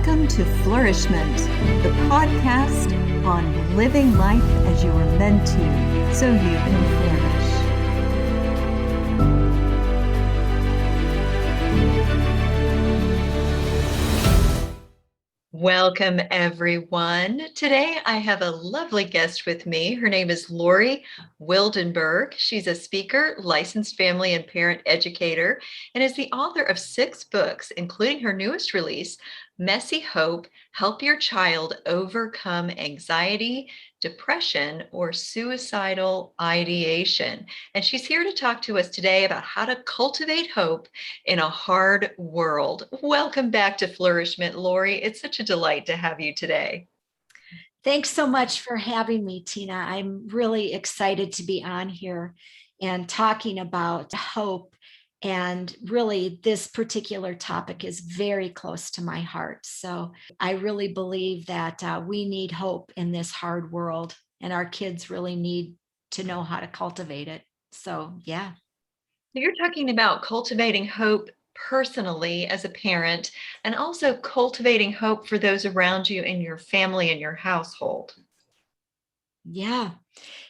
Welcome to Flourish-Meant, the podcast on living life as you are meant to, so you can flourish. Welcome, everyone. Today, I have a lovely guest with me. Her name is Lori Wildenberg. She's a speaker, licensed family and parent educator, and is the author of 6 books, including her newest release, Messy Hope: Help Your Child Overcome Anxiety, Depression, or Suicidal Ideation. And she's here to talk to us today about how to cultivate hope in a hard world. Welcome back to Flourish-Meant, Lori. It's such a delight to have you today. Thanks so much for having me, Tina. I'm really excited to be on here and talking about hope. And really, this particular topic is very close to my heart. So I really believe that we need hope in this hard world, and our kids really need to know how to cultivate it. So, yeah. You're talking about cultivating hope personally as a parent, and also cultivating hope for those around you in your family and your household. Yeah.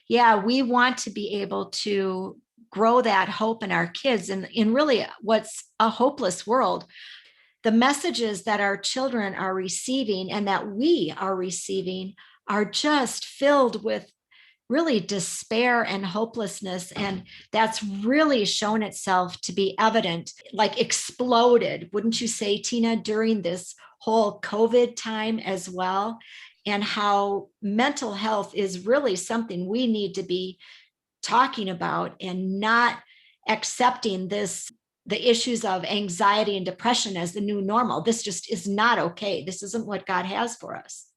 We want to be able to grow that hope in our kids and in really what's a hopeless world. The messages that our children are receiving and that we are receiving are just filled with really despair and hopelessness. And that's really shown itself to be evident, like exploded, wouldn't you say, Tina, during this whole COVID time as well? And how mental health is really something we need to be talking about and not accepting the issues of anxiety and depression as the new normal. This just is not okay. This isn't what God has for us.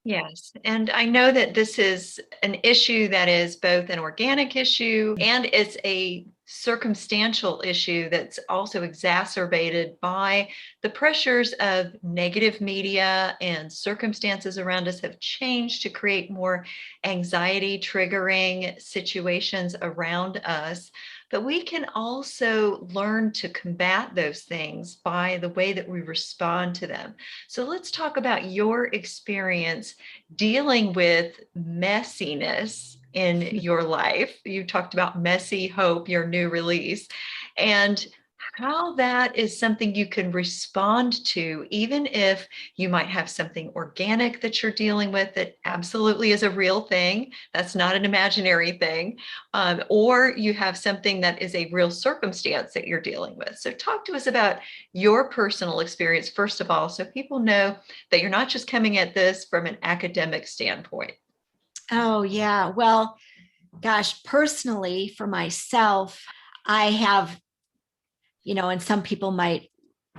Yes, and I know that this is an issue that is both an organic issue and it's a circumstantial issue that's also exacerbated by the pressures of negative media, and circumstances around us have changed to create more anxiety triggering situations around us. But we can also learn to combat those things by the way that we respond to them. So let's talk about your experience dealing with messiness in your life. You talked about Messy Hope, your new release, and how that is something you can respond to, even if you might have something organic that you're dealing with that absolutely is a real thing. That's not an imaginary thing. Or you have something that is a real circumstance that you're dealing with. So talk to us about your personal experience, first of all, so people know that you're not just coming at this from an academic standpoint. Oh, yeah. Well, gosh, personally, for myself, I have, and some people might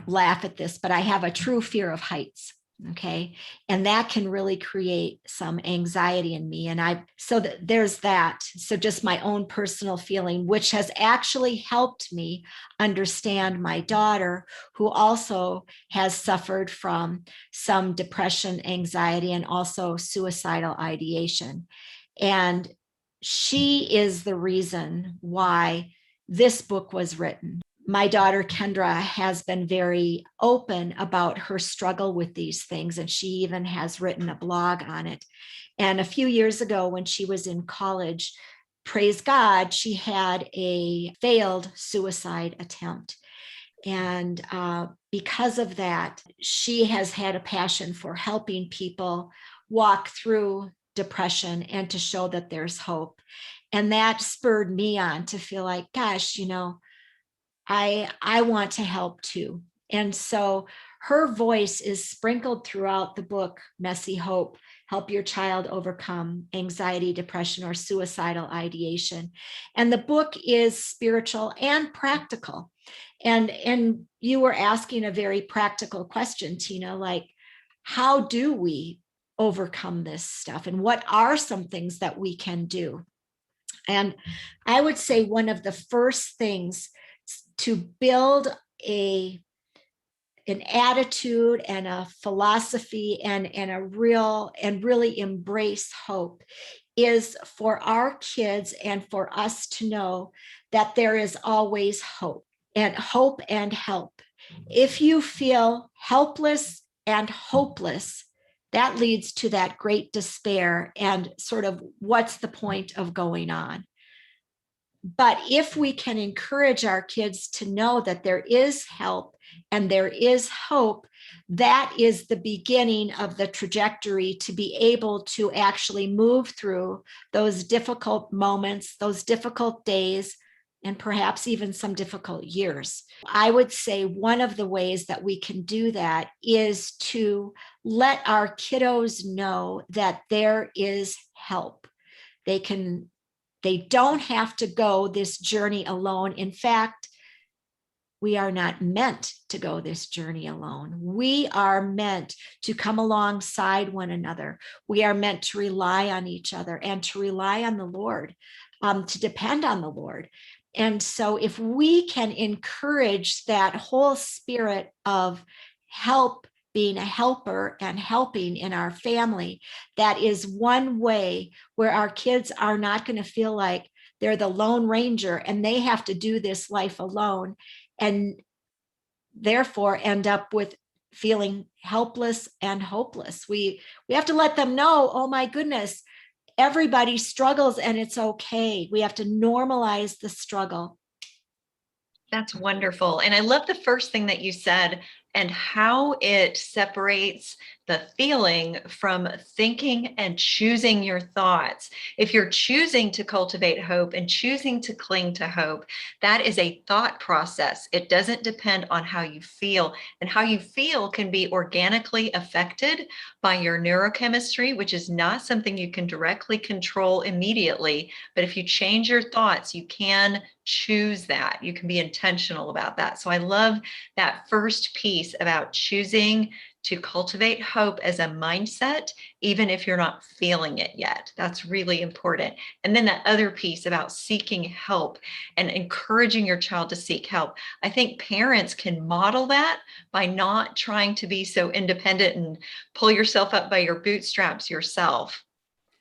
laugh at this, but I have a true fear of heights. Okay. And that can really create some anxiety in me. And there's that. So just my own personal feeling, which has actually helped me understand my daughter, who also has suffered from some depression, anxiety, and also suicidal ideation. And she is the reason why this book was written. My daughter, Kendra, has been very open about her struggle with these things, and she even has written a blog on it. And a few years ago, when she was in college, praise God, she had a failed suicide attempt. And because of that, she has had a passion for helping people walk through depression and to show that there's hope. And that spurred me on to feel like, gosh, I want to help too. And so her voice is sprinkled throughout the book, Messy Hope: Help Your Child Overcome Anxiety, Depression, or Suicidal Ideation. And the book is spiritual and practical. And you were asking a very practical question, Tina, like, how do we overcome this stuff? And what are some things that we can do? And I would say one of the first things to build an attitude and a philosophy and really embrace hope is for our kids and for us to know that there is always hope and help. If you feel helpless, and hopeless, that leads to that great despair and sort of what's the point of going on. But if we can encourage our kids to know that there is help and there is hope, that is the beginning of the trajectory to be able to actually move through those difficult moments, those difficult days, and perhaps even some difficult years. I would say one of the ways that we can do that is to let our kiddos know that there is help. They don't have to go this journey alone. In fact, we are not meant to go this journey alone. We are meant to come alongside one another. We are meant to rely on each other and to rely on the Lord, to depend on the Lord. And so if we can encourage that whole spirit of help, being a helper and helping in our family, that is one way where our kids are not going to feel like they're the Lone Ranger and they have to do this life alone, and therefore end up with feeling helpless and hopeless. We have to let them know, oh my goodness, everybody struggles and it's okay. We have to normalize the struggle. That's wonderful. And I love the first thing that you said and how it separates the feeling from thinking and choosing your thoughts. If you're choosing to cultivate hope and choosing to cling to hope, that is a thought process. It doesn't depend on how you feel, and how you feel can be organically affected by your neurochemistry, which is not something you can directly control immediately. But if you change your thoughts, you can choose that. You can be intentional about that. So I love that first piece about choosing to cultivate hope as a mindset, even if you're not feeling it yet. That's really important. And then that other piece about seeking help and encouraging your child to seek help. I think parents can model that by not trying to be so independent and pull yourself up by your bootstraps yourself.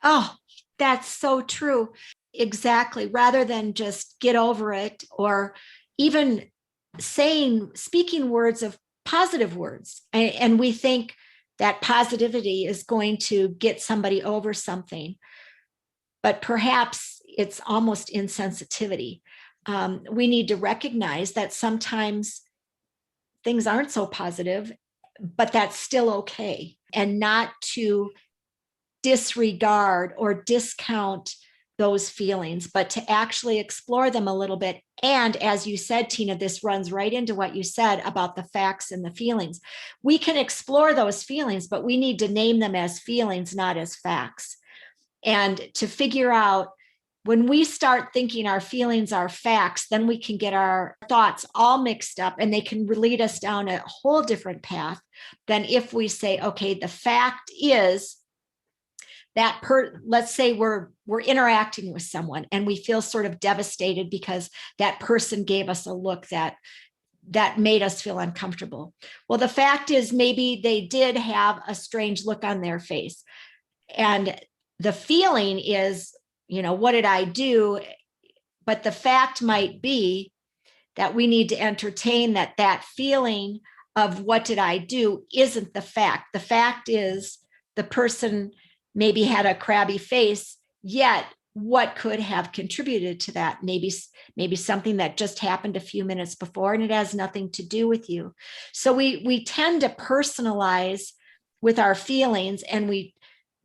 Oh, that's so true. Exactly. Rather than just get over it, or even speaking words of positive words. And we think that positivity is going to get somebody over something, but perhaps it's almost insensitivity. We need to recognize that sometimes things aren't so positive, but that's still okay, and not to disregard or discount those feelings, but to actually explore them a little bit. And as you said, Tina, this runs right into what you said about the facts and the feelings. We can explore those feelings, but we need to name them as feelings, not as facts. And to figure out, when we start thinking our feelings are facts, then we can get our thoughts all mixed up and they can lead us down a whole different path than if we say, okay, the fact is that let's say we're interacting with someone and we feel sort of devastated because that person gave us a look that made us feel uncomfortable. Well, the fact is maybe they did have a strange look on their face. And the feeling is, what did I do? But the fact might be that we need to entertain that feeling of what did I do isn't the fact. The fact is the person maybe had a crabby face, yet what could have contributed to that? Maybe something that just happened a few minutes before and it has nothing to do with you. So we tend to personalize with our feelings and we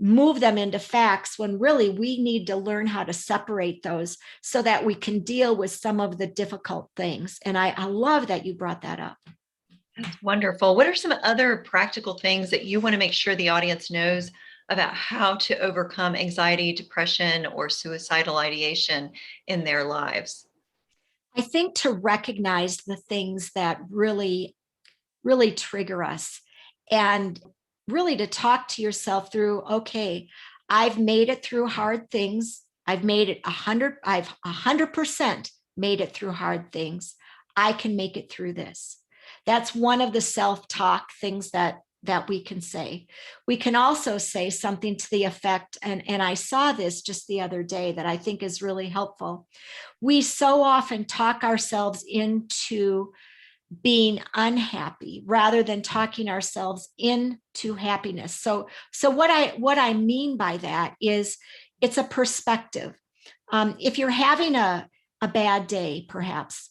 move them into facts when really we need to learn how to separate those so that we can deal with some of the difficult things. And I love that you brought that up. That's wonderful. What are some other practical things that you want to make sure the audience knows about how to overcome anxiety, depression, or suicidal ideation in their lives? I think to recognize the things that really, really trigger us, and really to talk to yourself through, okay, I've made it through hard things. I've 100% made it through hard things. I can make it through this. That's one of the self-talk things that we can say. We can also say something to the effect, and I saw this just the other day that I think is really helpful. We so often talk ourselves into being unhappy rather than talking ourselves into happiness. So what I mean by that is it's a perspective. If you're having a bad day, perhaps,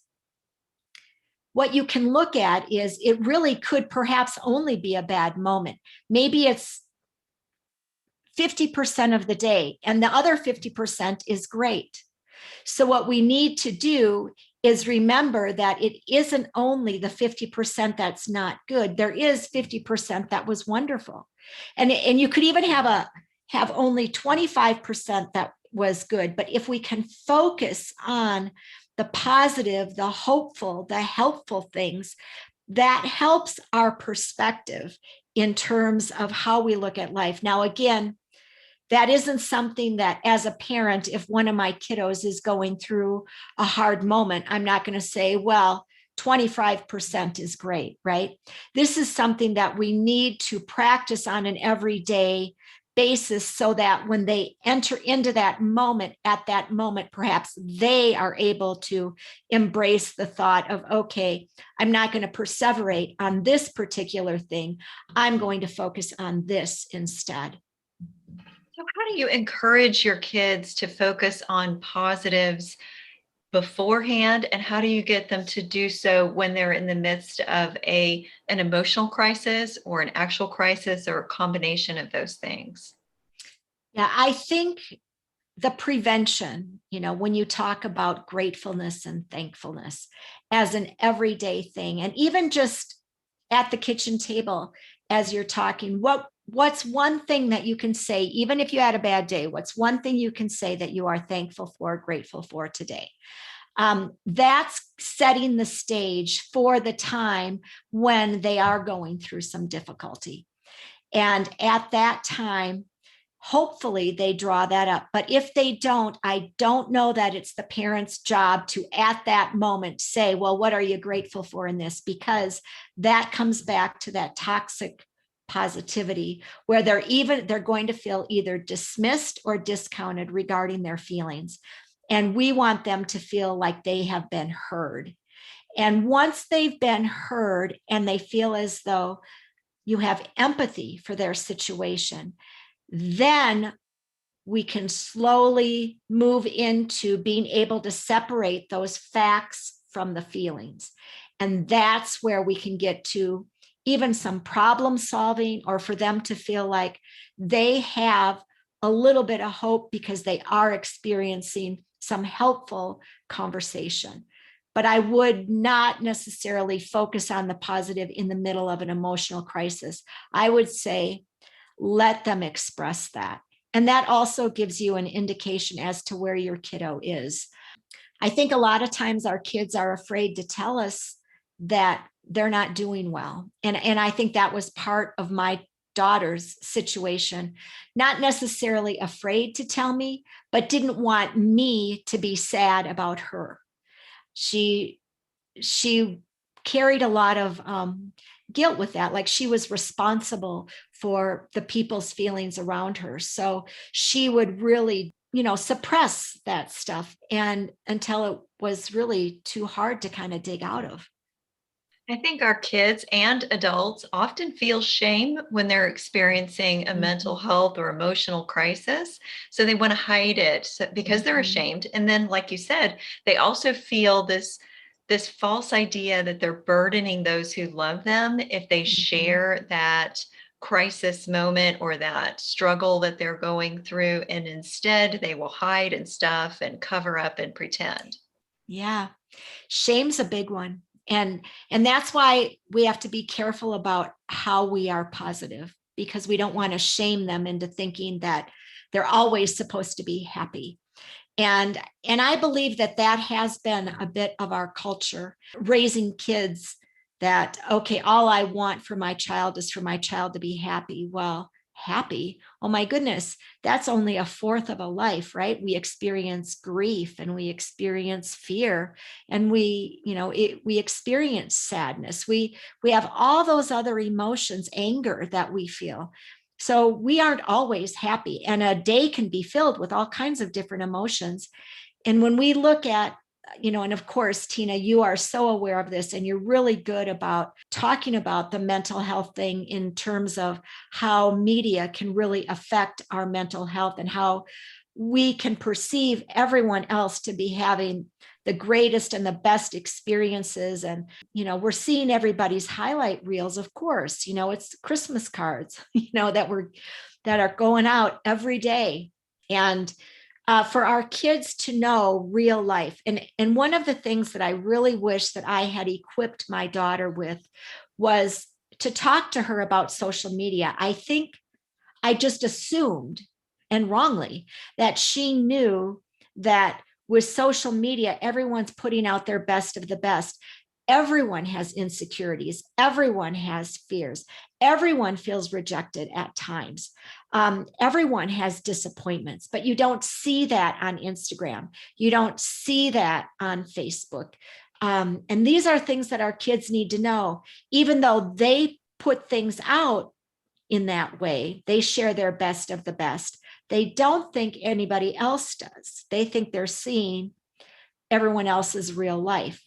what you can look at is it really could perhaps only be a bad moment. Maybe it's 50% of the day and the other 50% is great. So what we need to do is remember that it isn't only the 50% that's not good. There is 50% that was wonderful. And you could even have only 25% that was good. But if we can focus on the positive, the hopeful, the helpful things, that helps our perspective in terms of how we look at life. Now, again, that isn't something that as a parent, if one of my kiddos is going through a hard moment, I'm not going to say, well, 25% is great, right? This is something that we need to practice on an everyday basis so that when they enter into that moment, at that moment, perhaps they are able to embrace the thought of, okay, I'm not going to perseverate on this particular thing. I'm going to focus on this instead. So how do you encourage your kids to focus on positives beforehand, and how do you get them to do so when they're in the midst of an emotional crisis or an actual crisis or a combination of those things? Yeah, I think the prevention, when you talk about gratefulness and thankfulness as an everyday thing, and even just at the kitchen table as you're talking, what's one thing that you can say, even if you had a bad day, what's one thing you can say that you are thankful for, grateful for today? That's setting the stage for the time when they are going through some difficulty. And at that time, hopefully they draw that up. But if they don't, I don't know that it's the parent's job to, at that moment, say, well, what are you grateful for in this? Because that comes back to that toxic positivity where they're going to feel either dismissed or discounted regarding their feelings. And we want them to feel like they have been heard. And once they've been heard and they feel as though you have empathy for their situation, then we can slowly move into being able to separate those facts from the feelings. And that's where we can get to even some problem solving, or for them to feel like they have a little bit of hope because they are experiencing some helpful conversation. But I would not necessarily focus on the positive in the middle of an emotional crisis. I would say, let them express that. And that also gives you an indication as to where your kiddo is. I think a lot of times our kids are afraid to tell us that they're not doing well. And I think that was part of my daughter's situation, not necessarily afraid to tell me, but didn't want me to be sad about her. She carried a lot of guilt with that, like she was responsible for the people's feelings around her. So she would really, suppress that stuff, and until it was really too hard to kind of dig out of. I think our kids and adults often feel shame when they're experiencing a mental health or emotional crisis. So they want to hide it because they're ashamed. And then, like you said, they also feel this false idea that they're burdening those who love them if they share that crisis moment or that struggle that they're going through. And instead, they will hide and stuff and cover up and pretend. Yeah. Shame's a big one. And that's why we have to be careful about how we are positive, because we don't want to shame them into thinking that they're always supposed to be happy. And I believe that has been a bit of our culture, raising kids that, okay, all I want for my child is for my child to be happy. Well, happy, oh my goodness, that's only a fourth of a life, right? We experience grief and we experience fear, and we experience sadness. We have all those other emotions, anger that we feel. So we aren't always happy, and a day can be filled with all kinds of different emotions. And when we look at and of course, Tina, you are so aware of this, and you're really good about talking about the mental health thing in terms of how media can really affect our mental health and how we can perceive everyone else to be having the greatest and the best experiences. And, we're seeing everybody's highlight reels, of course, it's Christmas cards, that are going out every day. And for our kids to know real life. And one of the things that I really wish that I had equipped my daughter with was to talk to her about social media. I think I just assumed, and wrongly, that she knew that with social media, everyone's putting out their best of the best. Everyone has insecurities. Everyone has fears. Everyone feels rejected at times. Everyone has disappointments, but you don't see that on Instagram. You don't see that on Facebook. And these are things that our kids need to know. Even though they put things out in that way, they share their best of the best. They don't think anybody else does. They think they're seeing everyone else's real life.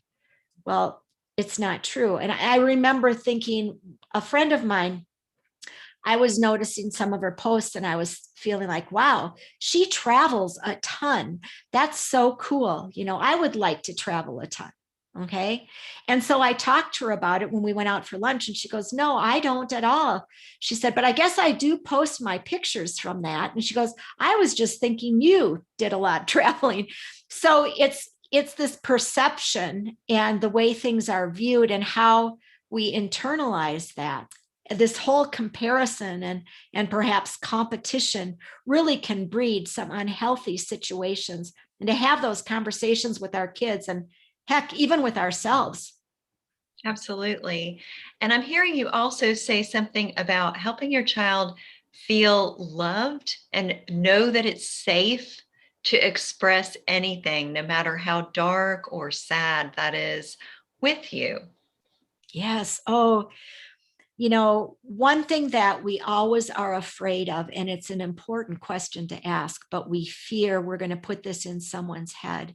Well, it's not true. And I remember thinking, a friend of mine, I was noticing some of her posts and I was feeling like, wow, she travels a ton. That's so cool. I would like to travel a ton. Okay. And so I talked to her about it when we went out for lunch, and she goes, no, I don't at all. She said, but I guess I do post my pictures from that. And she goes, I was just thinking you did a lot of traveling. So it's this perception and the way things are viewed and how we internalize that. This whole comparison and perhaps competition really can breed some unhealthy situations. And to have those conversations with our kids, and heck, even with ourselves. Absolutely. And I'm hearing you also say something about helping your child feel loved and know that it's safe to express anything, no matter how dark or sad that is, with you. Yes. Oh, one thing that we always are afraid of, and it's an important question to ask, but we fear we're going to put this in someone's head,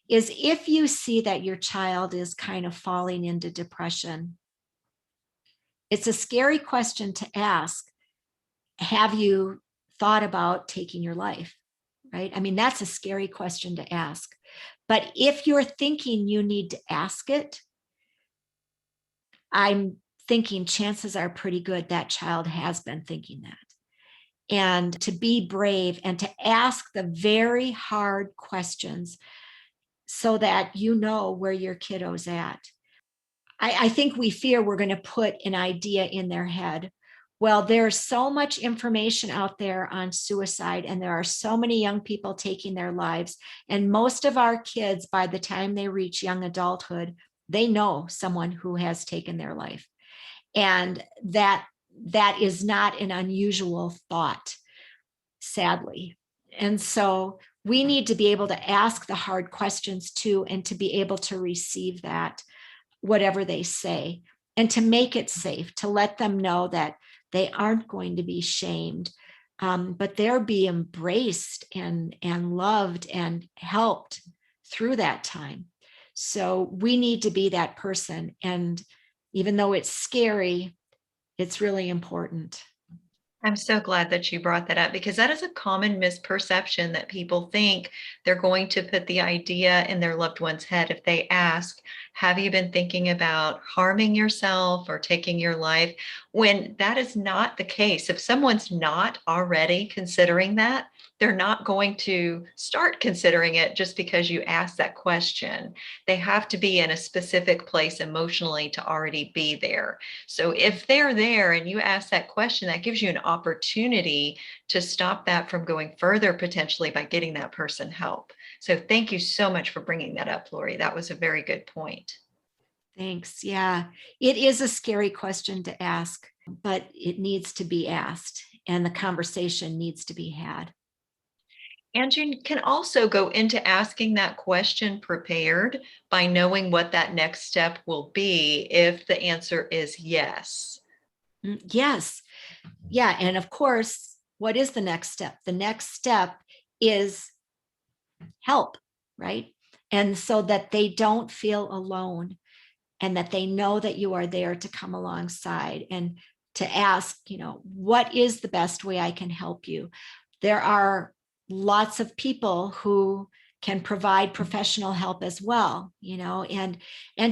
is if you see that your child is kind of falling into depression, it's a scary question to ask. Have you thought about taking your life? Right? I mean, that's a scary question to ask. But if you're thinking you need to ask it, I'm thinking chances are pretty good that child has been thinking that. And to be brave and to ask the very hard questions so that you know where your kiddo's at. I think we fear we're going to put an idea in their head. Well, there's so much information out there on suicide, and there are so many young people taking their lives. And most of our kids, by the time they reach young adulthood, they know someone who has taken their life. And that is not an unusual thought, sadly. And so we need to be able to ask the hard questions too, and to be able to receive that, whatever they say, and to make it safe, to let them know that they aren't going to be shamed, but they'll be embraced and loved and helped through that time. So we need to be that person. And even though it's scary, it's really important. I'm so glad that you brought that up, because that is a common misperception, that people think they're going to put the idea in their loved one's head if they ask, have you been thinking about harming yourself or taking your life? When that is not the case. If someone's not already considering that, they're not going to start considering it just because you ask that question. They have to be in a specific place emotionally to already be there. So if they're there and you ask that question, that gives you an opportunity to stop that from going further, potentially by getting that person help. So thank you so much for bringing that up, Lori. That was a very good point. Thanks. Yeah, it is a scary question to ask, but it needs to be asked, and the conversation needs to be had. And you can also go into asking that question prepared by knowing what that next step will be if the answer is yes. Yes. Yeah. And of course, what is the next step? The next step is help, right? And so that they don't feel alone, and that they know that you are there to come alongside and to ask, what is the best way I can help you? There are lots of people who can provide professional help as well, and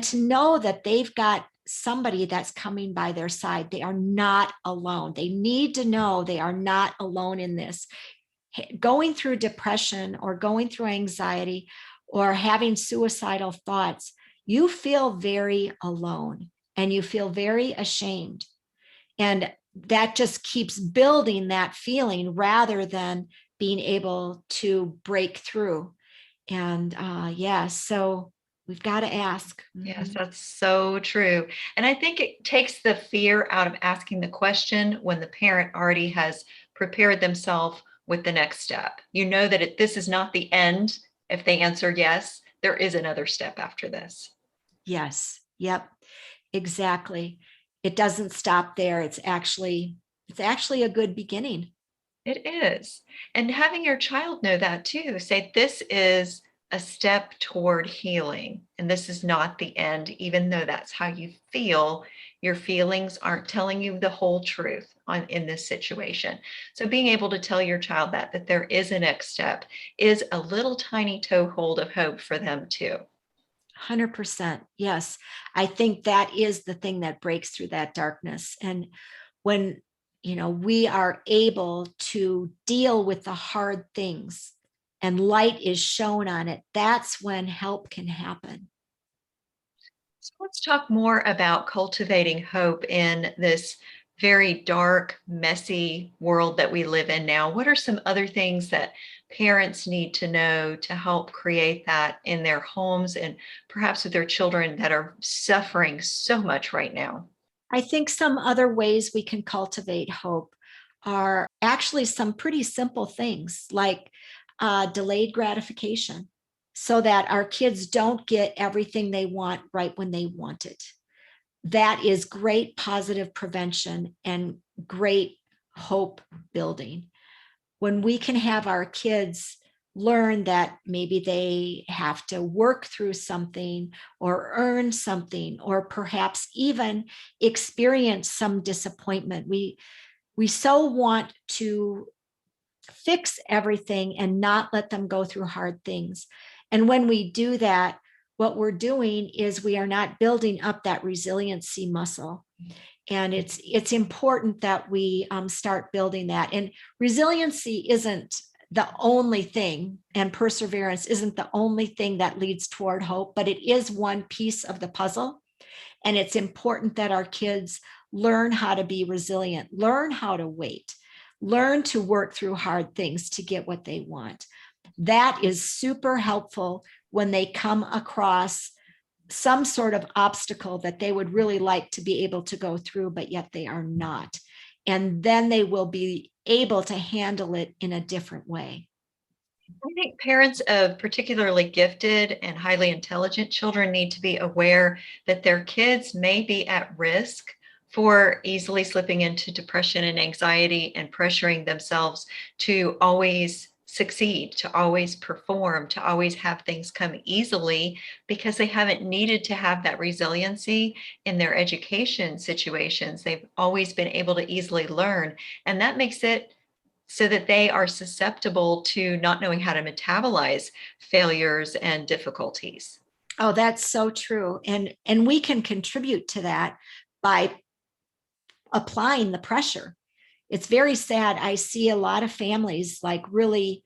to know that they've got somebody that's coming by their side. They are not alone. They need to know they are not alone in this. Going through depression or going through anxiety or having suicidal thoughts, you feel very alone and you feel very ashamed. And that just keeps building that feeling rather than being able to break through. And so we've got to ask. Yes, that's so true. And I think it takes the fear out of asking the question when the parent already has prepared themselves with the next step. You know that this is not the end. If they answer yes, there is another step after this. Yes. Yep. Exactly. It doesn't stop there. It's actually a good beginning. It is. And having your child know that too, say this is a step toward healing and this is not the end, even though that's how you feel. Your feelings aren't telling you the whole truth in this situation. So being able to tell your child that there is a next step is a little tiny toehold of hope for them too. 100%. Yes. I think that is the thing that breaks through that darkness. And when, we are able to deal with the hard things and light is shown on it, that's when help can happen. So let's talk more about cultivating hope in this very dark, messy world that we live in now. What are some other things that parents need to know to help create that in their homes and perhaps with their children that are suffering so much right now? I think some other ways we can cultivate hope are actually some pretty simple things like delayed gratification, so that our kids don't get everything they want right when they want it. That is great positive prevention and great hope building. When we can have our kids learn that maybe they have to work through something or earn something or perhaps even experience some disappointment. We so want to fix everything and not let them go through hard things. And when we do that, what we're doing is we are not building up that resiliency muscle. And it's important that we start building that. And resiliency isn't the only thing, and perseverance isn't the only thing that leads toward hope, but it is one piece of the puzzle. And it's important that our kids learn how to be resilient, learn how to wait, learn to work through hard things to get what they want. That is super helpful when they come across some sort of obstacle that they would really like to be able to go through, but yet they are not. And then they will be able to handle it in a different way. I think parents of particularly gifted and highly intelligent children need to be aware that their kids may be at risk for easily slipping into depression and anxiety and pressuring themselves to always succeed, to always perform, to always have things come easily because they haven't needed to have that resiliency in their education situations. They've always been able to easily learn, and that makes it so that they are susceptible to not knowing how to metabolize failures and difficulties. Oh, that's so true. And we can contribute to that by applying the pressure. It's very sad. I see a lot of families like really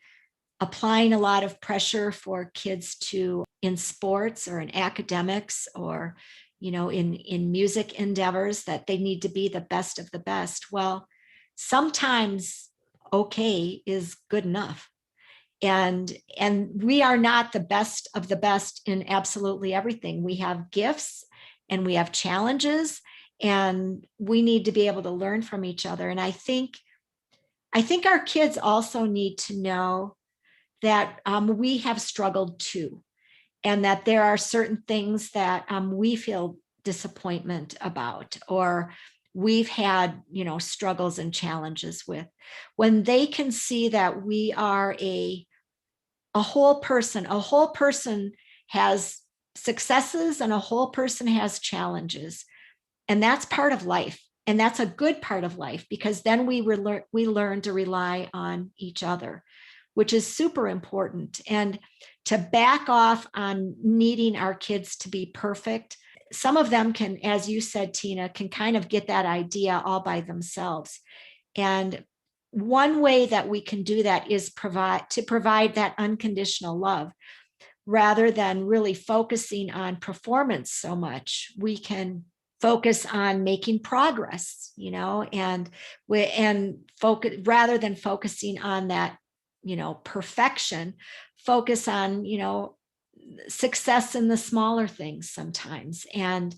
applying a lot of pressure for kids to in sports or in academics or in music endeavors, that they need to be the best of the best. Well, sometimes okay is good enough. And we are not the best of the best in absolutely everything. We have gifts and we have challenges, and we need to be able to learn from each other. And I think our kids also need to know that we have struggled too, and that there are certain things that we feel disappointment about, or we've had struggles and challenges with. When they can see that we are a whole person has successes and a whole person has challenges. And that's part of life. And that's a good part of life, because then we learn to rely on each other, which is super important. And to back off on needing our kids to be perfect. Some of them can, as you said, Tina, can kind of get that idea all by themselves. And one way that we can do that is provide that unconditional love. Rather than really focusing on performance so much, we can focus on making progress, and focus rather than focusing on that, perfection, focus on, success in the smaller things sometimes. And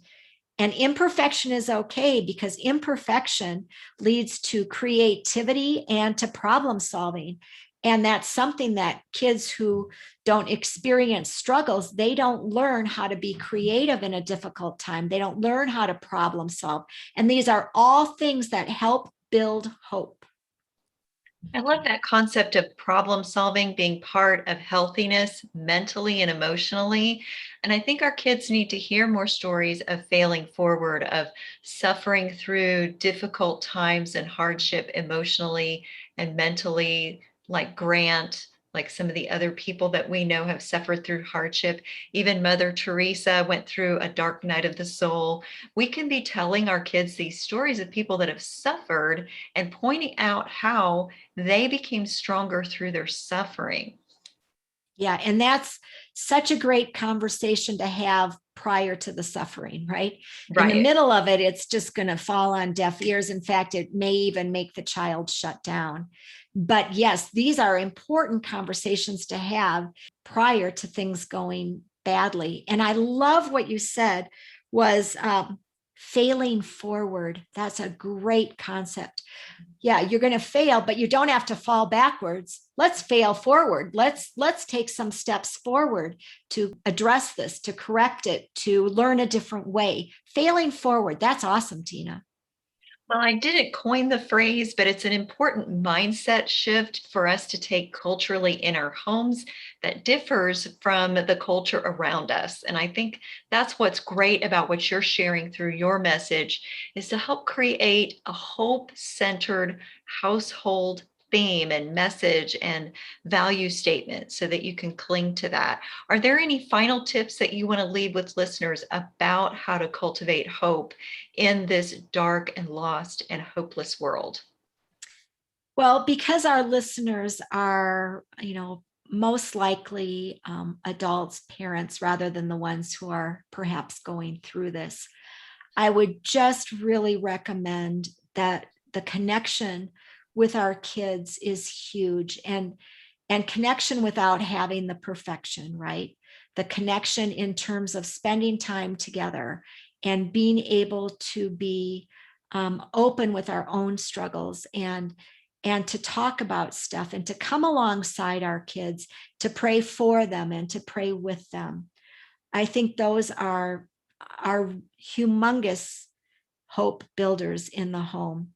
imperfection is okay, because imperfection leads to creativity and to problem solving. And that's something that kids who don't experience struggles, they don't learn how to be creative in a difficult time. They don't learn how to problem solve. And these are all things that help build hope. I love that concept of problem solving being part of healthiness mentally and emotionally. And I think our kids need to hear more stories of failing forward, of suffering through difficult times and hardship emotionally and mentally, like Grant, like some of the other people that we know have suffered through hardship. Even Mother Teresa went through a dark night of the soul. We can be telling our kids these stories of people that have suffered and pointing out how they became stronger through their suffering. Yeah, and that's such a great conversation to have prior to the suffering, right? In the Right. middle of it, it's just going to fall on deaf ears. In fact, it may even make the child shut down. But yes, these are important conversations to have prior to things going badly. And I love what you said was failing forward. That's a great concept. Yeah, you're going to fail, but you don't have to fall backwards. Let's fail forward. Let's take some steps forward to address this, to correct it, to learn a different way. Failing forward. That's awesome, Tina. Well, I didn't coin the phrase, but it's an important mindset shift for us to take culturally in our homes that differs from the culture around us. And I think that's what's great about what you're sharing through your message, is to help create a hope-centered household theme and message and value statement so that you can cling to that. Are there any final tips that you want to leave with listeners about how to cultivate hope in this dark and lost and hopeless world? Well, because our listeners are, most likely adults, parents, rather than the ones who are perhaps going through this, I would just really recommend that the connection with our kids is huge, and connection without having the perfection, right? The connection in terms of spending time together and being able to be open with our own struggles, and to talk about stuff, and to come alongside our kids, to pray for them and to pray with them. I think those are humongous hope builders in the home.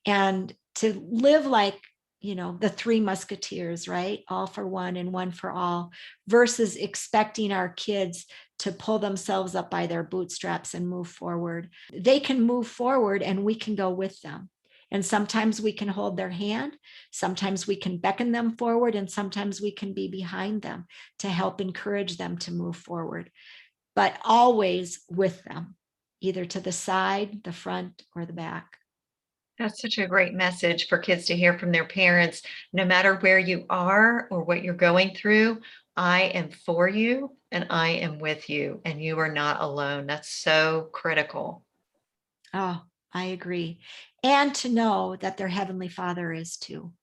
And to live like, the Three Musketeers, right? All for one and one for all, versus expecting our kids to pull themselves up by their bootstraps and move forward. They can move forward and we can go with them. And sometimes we can hold their hand, sometimes we can beckon them forward, and sometimes we can be behind them to help encourage them to move forward, but always with them, either to the side, the front, or the back. That's such a great message for kids to hear from their parents. No matter where you are or what you're going through, I am for you and I am with you, and you are not alone. That's so critical. Oh, I agree. And to know that their Heavenly Father is too,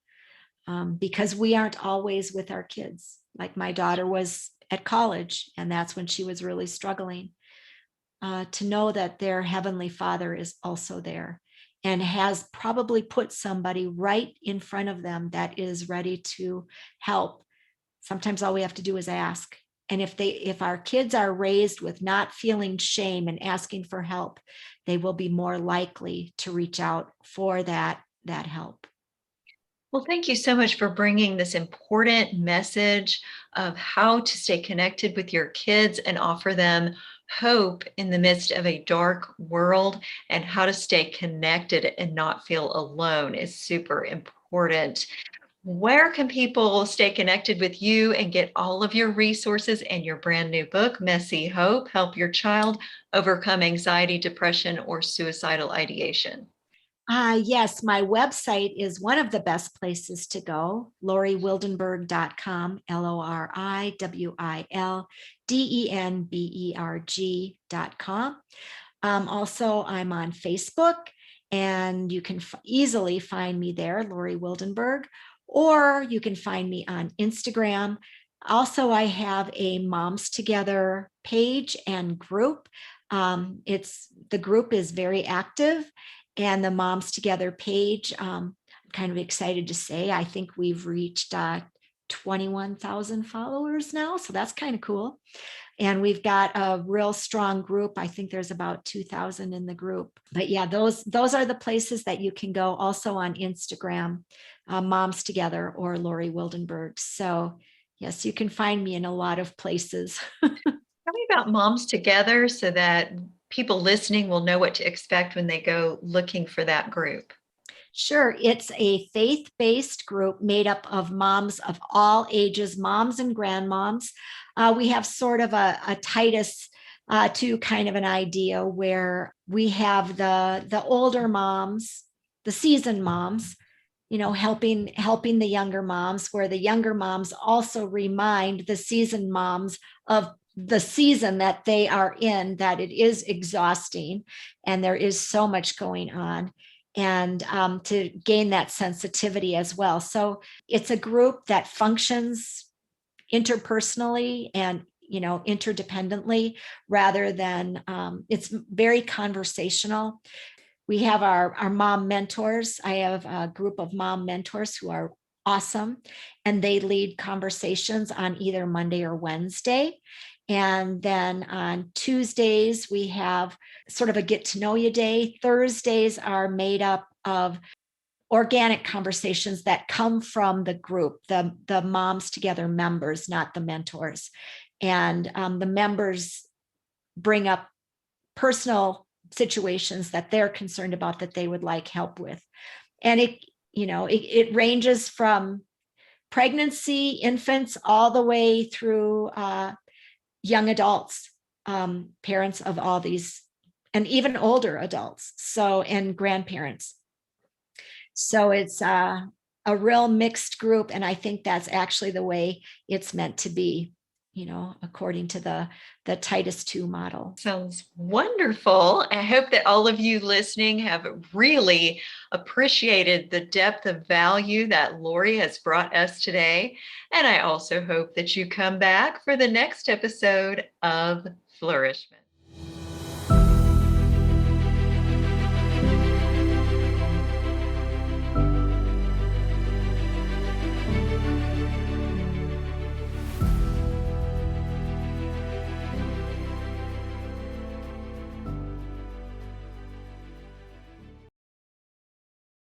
because we aren't always with our kids. Like my daughter was at college, and that's when she was really struggling. To know that their Heavenly Father is also there and has probably put somebody right in front of them that is ready to help. Sometimes all we have to do is ask. And if our kids are raised with not feeling shame and asking for help, they will be more likely to reach out for that help. Well, thank you so much for bringing this important message of how to stay connected with your kids and offer them hope in the midst of a dark world, and how to stay connected and not feel alone is super important. Where can people stay connected with you and get all of your resources and your brand new book, Messy Hope: Help Your Child Overcome Anxiety, Depression, or Suicidal Ideation? Yes, my website is one of the best places to go, LoriWildenberg.com, LoriWildenberg.com. Also, I'm on Facebook, and you can easily find me there, Laurie Wildenberg, or you can find me on Instagram. Also, I have a Moms Together page and group. The group is very active, and the Moms Together page, I'm kind of excited to say, I think we've reached 21,000 followers now. So that's kind of cool. And we've got a real strong group. I think there's about 2,000 in the group. But yeah, those are the places that you can go. Also on Instagram, Moms Together or Laurie Wildenberg. So yes, you can find me in a lot of places. Tell me about Moms Together so that people listening will know what to expect when they go looking for that group. Sure. It's a faith-based group made up of moms of all ages, moms and grandmoms. We have sort of a Titus two kind of an idea where we have the older moms, the seasoned moms, helping the younger moms, where the younger moms also remind the seasoned moms of the season that they are in, that it is exhausting and there is so much going on, and to gain that sensitivity as well. So it's a group that functions interpersonally and interdependently, rather than it's very conversational. We have our mom mentors. I have a group of mom mentors who are awesome, and they lead conversations on either Monday or Wednesday. And then on Tuesdays, we have sort of a get to know you day. Thursdays are made up of organic conversations that come from the group, the Moms Together members, not the mentors. And the members bring up personal situations that they're concerned about, that they would like help with. And it ranges from pregnancy, infants, all the way through young adults, parents of all these, and even older adults, and grandparents. So it's a real mixed group, and I think that's actually the way it's meant to be, according to the Titus 2 model. Sounds wonderful. I hope that all of you listening have really appreciated the depth of value that Laurie has brought us today. And I also hope that you come back for the next episode of Flourish-Meant.